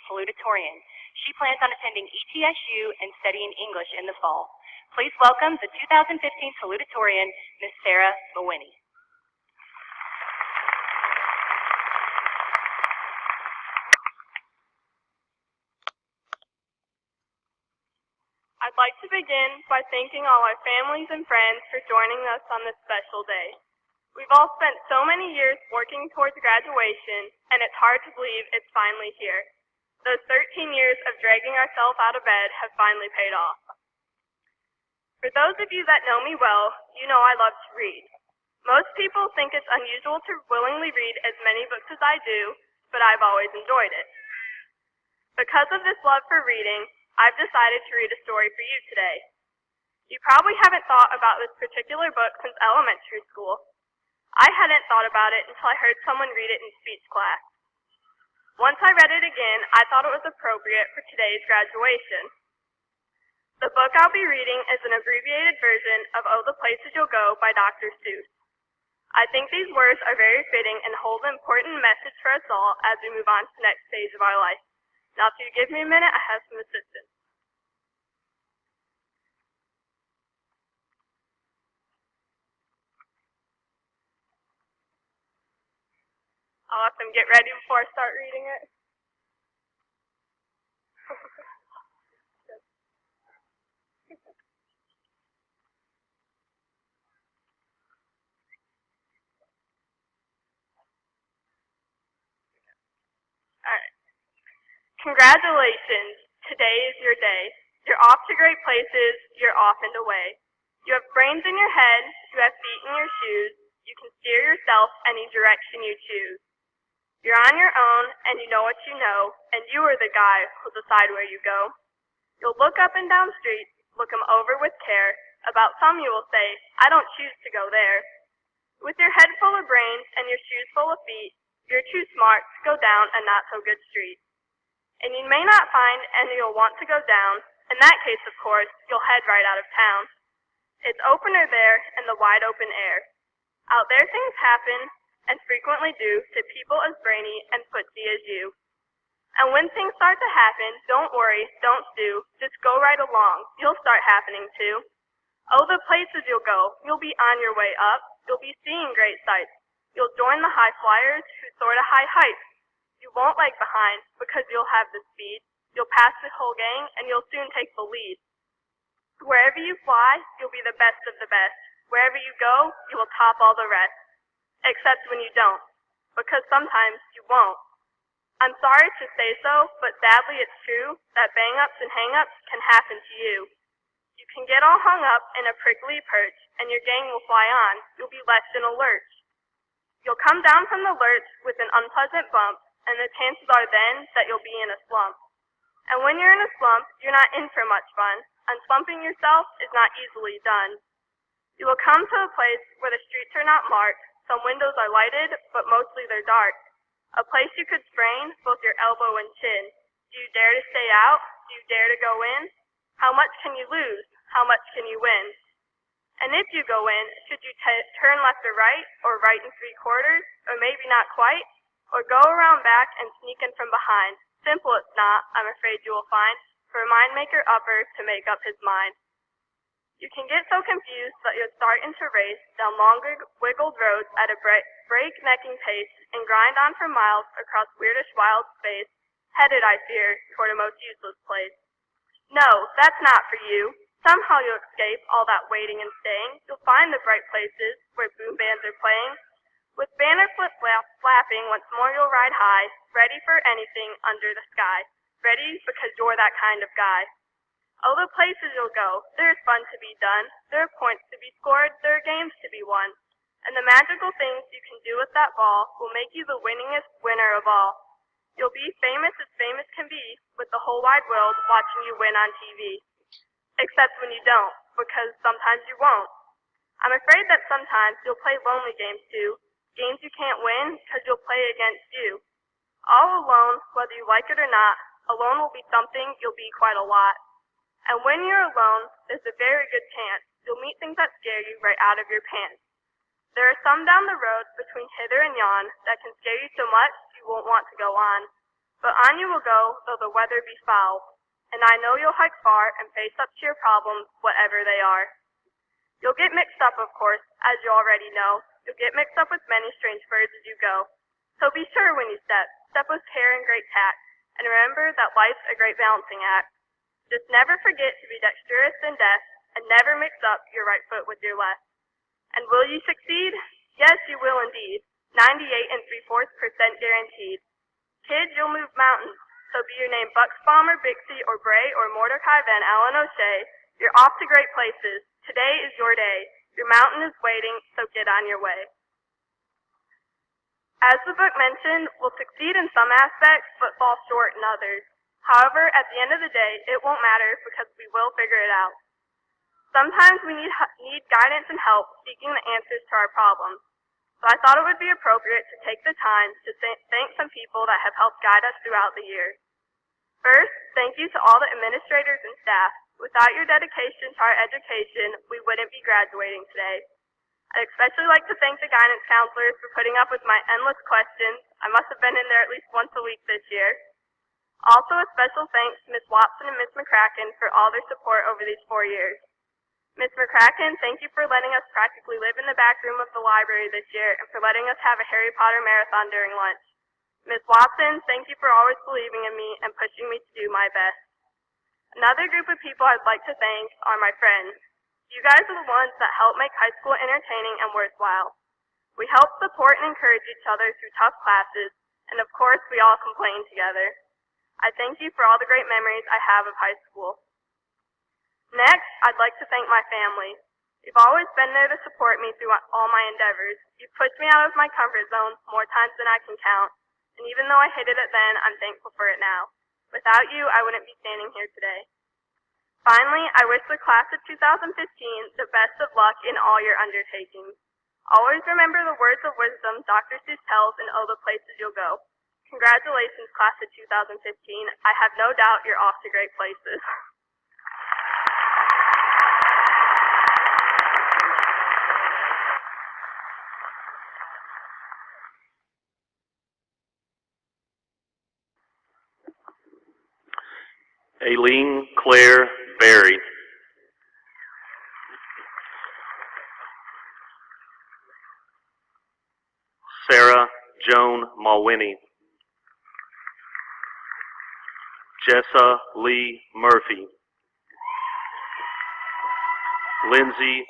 salutatorian. She plans on attending ETSU and studying English in the fall. Please welcome the 2015 salutatorian, Ms. Sarah Mawhinney. I'd like to begin by thanking all our families and friends for joining us on this special day. We've all spent so many years working towards graduation, and it's hard to believe it's finally here. Those 13 years of dragging ourselves out of bed have finally paid off. For those of you that know me well, you know I love to read. Most people think it's unusual to willingly read as many books as I do, but I've always enjoyed it. Because of this love for reading, I've decided to read a story for you today. You probably haven't thought about this particular book since elementary school. I hadn't thought about it until I heard someone read it in speech class. Once I read it again, I thought it was appropriate for today's graduation. The book I'll be reading is an abbreviated version of Oh, the Places You'll Go by Dr. Seuss. I think these words are very fitting and hold an important message for us all as we move on to the next stage of our life. Now, if you give me a minute, I have some assistance. I'll let them get ready before I start reading it. Alright. Congratulations! Today is your day. You're off to great places, you're off and away. You have brains in your head, you have feet in your shoes, you can steer yourself any direction you choose. You're on your own, and you know what you know, and you are the guy who'll decide where you go. You'll look up and down streets, look 'em over with care. About some you will say, I don't choose to go there. With your head full of brains and your shoes full of feet, you're too smart to go down a not-so-good street. And you may not find any you'll want to go down. In that case, of course, you'll head right out of town. It's opener there in the wide open air. Out there things happen, and frequently do, to people as brainy and footsie as you. And when things start to happen, don't worry, don't stew, just go right along, you'll start happening too. Oh, the places you'll go, you'll be on your way up, you'll be seeing great sights. You'll join the high flyers who soar to high heights. You won't lag behind, because you'll have the speed. You'll pass the whole gang, and you'll soon take the lead. Wherever you fly, you'll be the best of the best. Wherever you go, you will top all the rest. Except when you don't, because sometimes you won't. I'm sorry to say so, but sadly it's true that bang-ups and hang-ups can happen to you. You can get all hung up in a prickly perch, and your gang will fly on. You'll be left in a lurch. You'll come down from the lurch with an unpleasant bump, and the chances are then that you'll be in a slump. And when you're in a slump, you're not in for much fun. Unslumping yourself is not easily done. You will come to a place where the streets are not marked. Some windows are lighted, but mostly they're dark. A place you could sprain both your elbow and chin. Do you dare to stay out? Do you dare to go in? How much can you lose? How much can you win? And if you go in, should you turn left or right, or right and 3/4, or maybe not quite, or go around back and sneak in from behind? Simple it's not, I'm afraid you will find, for a mind-maker upper to make up his mind. You can get so confused that you'll start into race down longer wiggled roads at a break-necking pace and grind on for miles across weirdish wild space, headed, I fear, toward a most useless place. No, that's not for you. Somehow you'll escape all that waiting and staying. You'll find the bright places where boom bands are playing. With banner flapping, once more you'll ride high, ready for anything under the sky. Ready because you're that kind of guy. Oh, the places you'll go, there's fun to be done, there are points to be scored, there are games to be won. And the magical things you can do with that ball will make you the winningest winner of all. You'll be famous as famous can be, with the whole wide world watching you win on TV. Except when you don't, because sometimes you won't. I'm afraid that sometimes you'll play lonely games too, games you can't win because you'll play against you. All alone, whether you like it or not, alone will be something you'll be quite a lot. And when you're alone, there's a very good chance you'll meet things that scare you right out of your pants. There are some down the road between hither and yon that can scare you so much you won't want to go on. But on you will go, though the weather be foul, and I know you'll hike far and face up to your problems, whatever they are. You'll get mixed up, of course, as you already know. You'll get mixed up with many strange birds as you go. So be sure when you step with care and great tact, and remember that life's a great balancing act. Just never forget to be dexterous and deft, and never mix up your right foot with your left. And will you succeed? Yes, you will indeed. 98 3/4% guaranteed. Kids, you'll move mountains. So be your name Bucksbaum or Bixie or Bray or Mordecai Van Allen O'Shea, you're off to great places. Today is your day. Your mountain is waiting, so get on your way. As the book mentioned, we'll succeed in some aspects, but fall short in others. However, at the end of the day, it won't matter because we will figure it out. Sometimes we need guidance and help seeking the answers to our problems. So I thought it would be appropriate to take the time to thank some people that have helped guide us throughout the year. First, thank you to all the administrators and staff. Without your dedication to our education, we wouldn't be graduating today. I'd especially like to thank the guidance counselors for putting up with my endless questions. I must have been in there at least once a week this year. Also, a special thanks to Ms. Watson and Ms. McCracken for all their support over these 4 years. Ms. McCracken, thank you for letting us practically live in the back room of the library this year and for letting us have a Harry Potter marathon during lunch. Ms. Watson, thank you for always believing in me and pushing me to do my best. Another group of people I'd like to thank are my friends. You guys are the ones that help make high school entertaining and worthwhile. We help support and encourage each other through tough classes, and of course we all complain together. I thank you for all the great memories I have of high school. Next, I'd like to thank my family. You've always been there to support me through all my endeavors. You've pushed me out of my comfort zone more times than I can count, and even though I hated it then, I'm thankful for it now. Without you, I wouldn't be standing here today. Finally, I wish the class of 2015 the best of luck in all your undertakings. Always remember the words of wisdom Dr. Seuss tells in Oh, the Places You'll Go. Congratulations, class of 2015. I have no doubt you're off to great places. Aileen Claire Berry. Sarah Joan Malwini. Jessa Lee Murphy. Lindsay